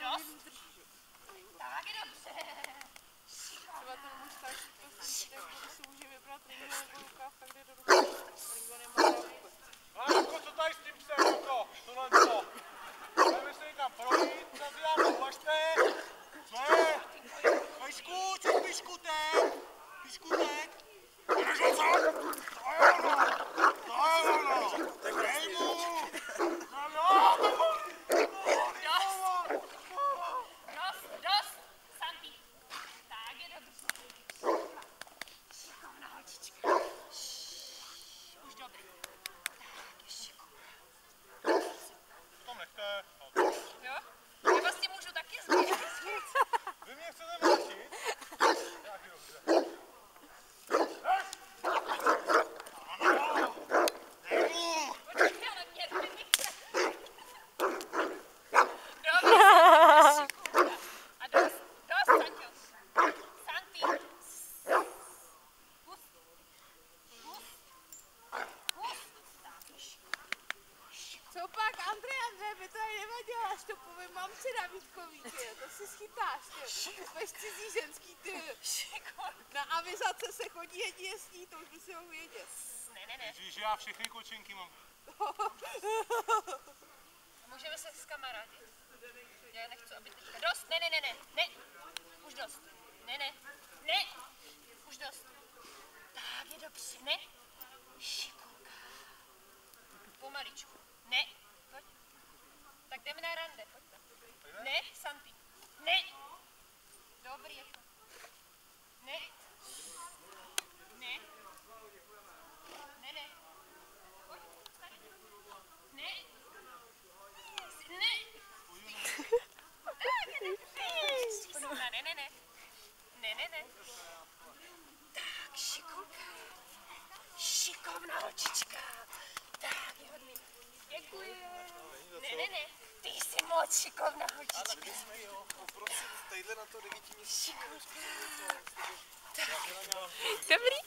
Dost. Tak je dobře. Třeba ten muž tak si může vybrat ringo nebo rukávka, kde do ruky. Ringo nemá vůbec. Ale jako co tady s tím psem, jako tohle co? Jdeme se někam projít, nazývám, uvažte. Co je? Pejsku, co je píškutek? Píškutek? Jdeš ho co? To je ono! Dej mu! Dost. Santi. Tak je dobře. Šikovná holčička. Už dobrý. Tak je šikovná. Tam nechte. Jo? Já vlastně můžu taky změnit. Vy mě chcete mlátit? Tak jo, dobře. Počkej, ale mě nevychce. Dobrý. A dost, Sanťo. Santi. Hus. Co pak, Andrej, by to aj nevadilo, až to povím mamce na Vítkový, ty, to si schytáš, ty. Veš cizí ženský, ty. Na avizace se chodí jedině s ní, to už by si mohl vědět. Ne. Ježíš, já všechny kočinky mám. Můžeme se skamarádit. Já nechci, aby teďka... Dost, ne. Už dost. Ne. Už dost. Tak je dobře, ne. Šikulka. Pomaličku. Ne. Pojď. Tak jdeme na rande, pojď tam. Ne, Santi. Ne. Dobrý je to. Ne. Pojď, tady. Ne. Tak je dobře. Ne. Tak, šikulka. Šikovná holčička. Tak je hodný. Děkuji. Ne. Ty jsi moc šikovná holčička. Ale my jsme jo, prosím, tadyhle na to 9 měsíců. Šikulka. Tak. Dobrý.